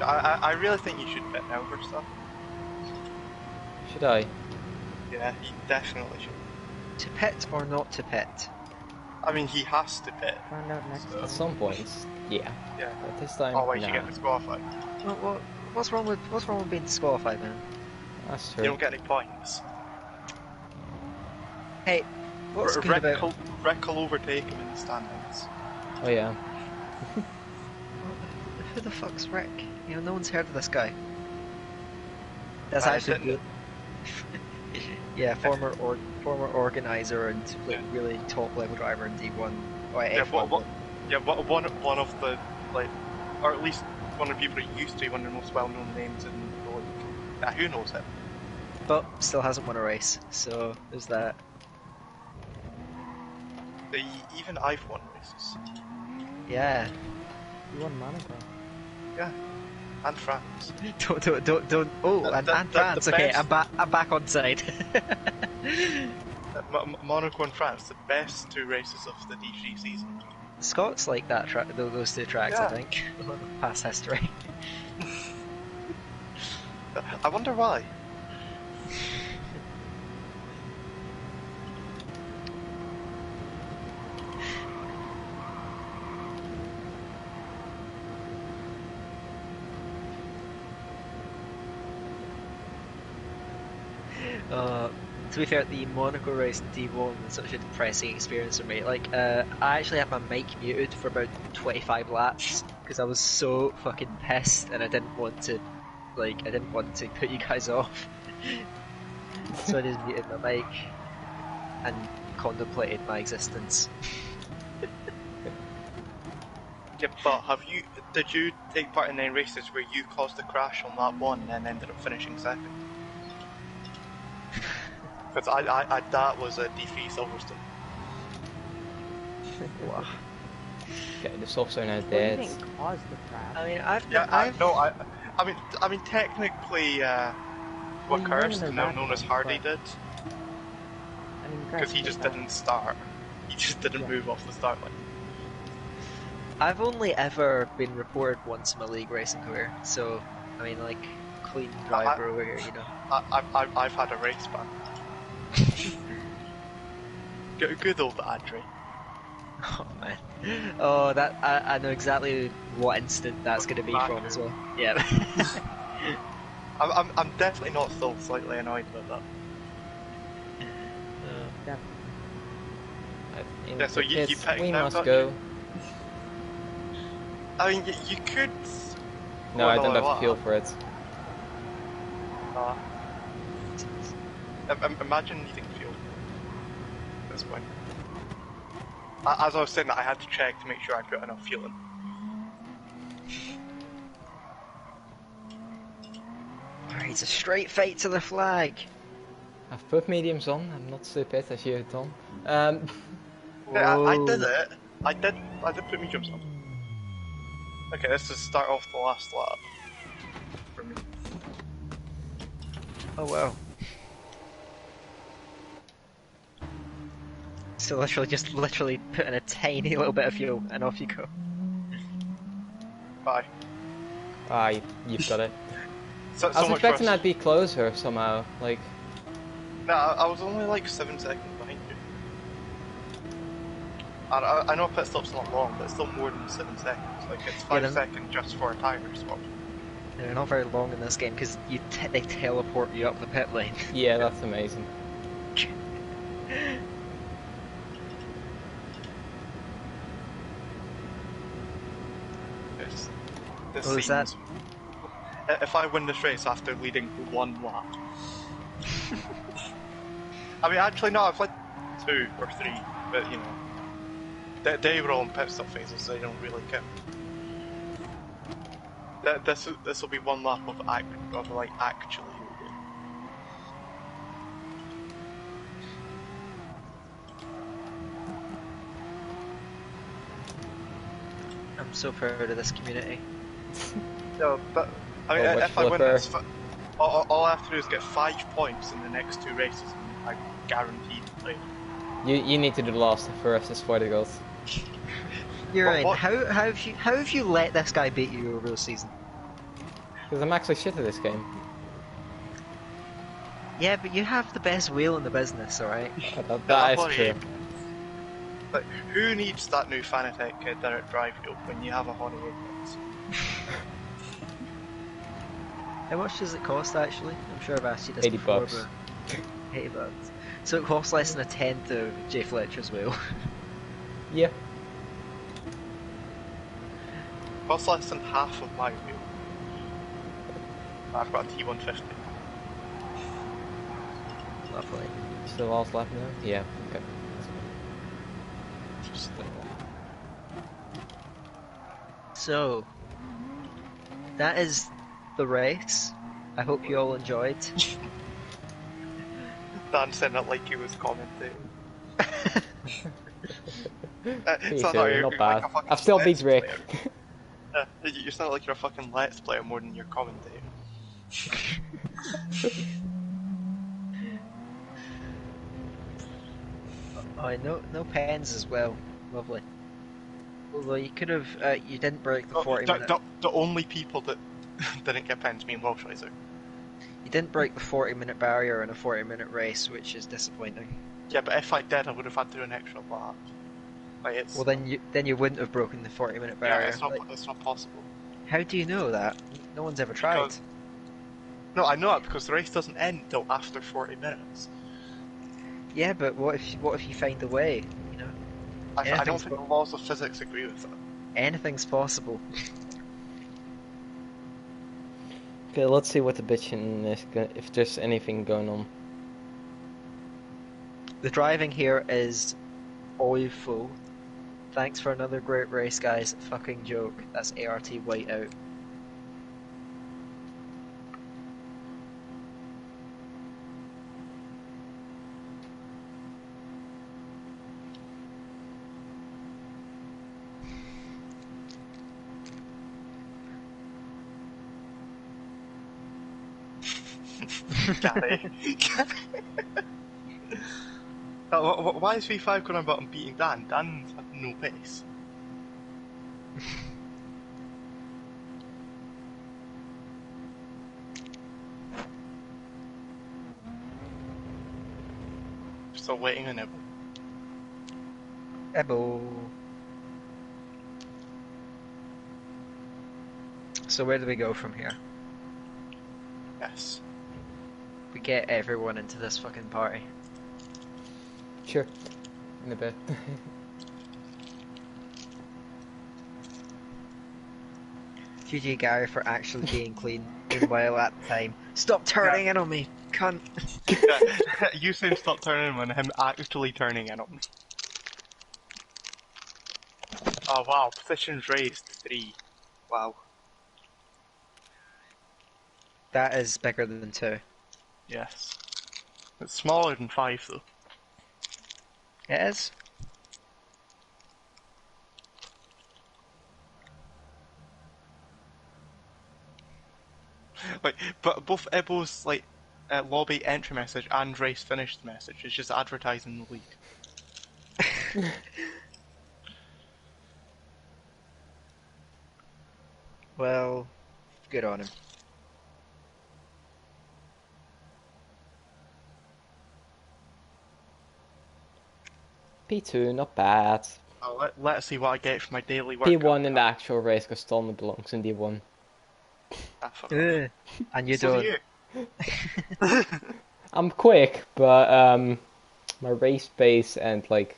I really think you should bet now for stuff. Should I? Yeah, you definitely should. To pit or not to pit? I mean, he has to bet. Find out next So- At time. some points, yeah. Yeah. But this time, Oh wait, nah. you get disqualified. What's wrong with being disqualified, man? That's You true. don't get any points. Hey, what's good about? Rick will overtake him in the standings. Oh yeah. Who the fuck's Rick? You know, no one's heard of this guy. That's I actually didn't. good. Yeah, former organizer and like really top level driver in D1 or Yeah, F1. one of the like, or at least one of the people that used to be one of the most well-known names in the league. Yeah, who knows him? But still hasn't won a race, so there's that. Even I've won races. Yeah. You won Monaco. Yeah, and France. Don't. Oh, and France. the Okay, best- I'm back on side. Monaco and France, the best 2 races of the D3 season. Scots like that those 2 tracks, Yeah. I think. Past history. I wonder why. To be fair, the Monaco race in D1 was such a depressing experience for me. Like, I actually had my mic muted for about 25 laps because I was so fucking pissed and I didn't want to put you guys off. So I just muted my mic and contemplated my existence. Yeah, but did you take part in any races where you caused a crash on lap 1 and ended up finishing second? Because I that was a D3 Silverstone. Wow. Okay, the softs are now What do you dead. think caused the crash? I mean, I mean technically, what Well, you Kirst, were in now the known as back, Hardy, but- did, I mean, because he just didn't start. He just didn't move off the start line. I've only ever been reported once in my league racing career, so I mean, like, clean driver over here, you know. I've had a race ban. Good old Andre. Oh man. Oh, that I know exactly what instant that's going to be from as well. Yeah. I'm definitely not still slightly annoyed about that. Yeah, so you picking we now, must don't go. you? I mean, you could. No, I don't have fuel for it. Imagine needing fuel at this point. As I was saying that, I had to check to make sure I'd got enough fuel in. Alright, it's a straight fight to the flag. I've put mediums on. I'm not stupid, as you have done. Yeah, I did it. I did put mediums on. Okay, let's just start off the last lap. For me. Oh wow. So literally put in a tiny little bit of fuel and off you go. Bye. You've got it. So I was much expecting worse. I'd be closer somehow, like... No, I was only like 7 seconds behind you. I know pit stop's not long, but it's still more than 7 seconds. Like, it's 5 seconds just for a tire swap. They're not very long in this game because they teleport you up the pit lane. Yeah, that's amazing. This What was seems... If I win this race after leading 1 lap... I mean, actually, no, I've led 2 or 3, but, you know... They were all in pit stop phases, so they don't really count. This will be 1 lap of actually leading. I'm so proud of this community. No, but I mean, if I win this, all I have to do is get 5 points in the next 2 races, and I'm guaranteed to play. You need to do the last first, it's for the goals. You're right. How have you let this guy beat you over the season? Because I'm actually shit at this game. Yeah, but you have the best wheel in the business, alright? That is true. But who needs that new Fanatec direct drive wheel when you have a Honda Apex? How much does it cost actually? I'm sure I've asked you this 80 before, bucks. but 80 bucks. So it costs less than a tenth of Jay Fletcher's wheel. Yeah. Costs less than half of my wheel. I've got a T150. Lovely. It's the last lap now? Yeah, okay. Just, So, that is the race. I hope you all enjoyed. Dan said it like he was commentating. not bad. I've still beat Rick. You sound like you're a fucking Let's Player more than you're commentating. Oh, no pens as well. Lovely. Although you could have, you didn't break the 40-minute... The only people that didn't get pens me and Welsh Racer. You didn't break the 40-minute barrier in a 40-minute race, which is disappointing. Yeah, but if I did, I would have had to do an extra lap. Like, it's... Well, then you wouldn't have broken the 40-minute barrier. Yeah, it's not possible. How do you know that? No one's ever tried. Because... No, I know it because the race doesn't end until after 40 minutes. Yeah, but what if you find a way? You know, I don't think the laws of physics agree with that. Anything's possible. Okay, let's see what the bitchin' is, if there's anything going on. The driving here is awful. Thanks for another great race, guys. Fucking joke. That's ART whiteout. Gary. Why is V5 going about and beating Dan? Dan's had no pace. Still waiting on him. Ebo. So where do we go from here? Yes. We get everyone into this fucking party. Sure. In a bit. GG Gary for actually being clean. Meanwhile at the time, stop turning in on me, cunt. Yeah, you saying stop turning on him actually turning in on me. Oh wow, positions raised 3. Wow. That is bigger than 2. Yes. It's smaller than 5 though. It is? Like, but both Ebo's like lobby entry message and race finished message is just advertising the league. Well, good on him. P2, not bad. Oh, let's see what I get for my daily work. P1 in the actual race because Stallman belongs in D1. Ah, fuck off. And you So don't. do you. I'm quick, but my race pace and like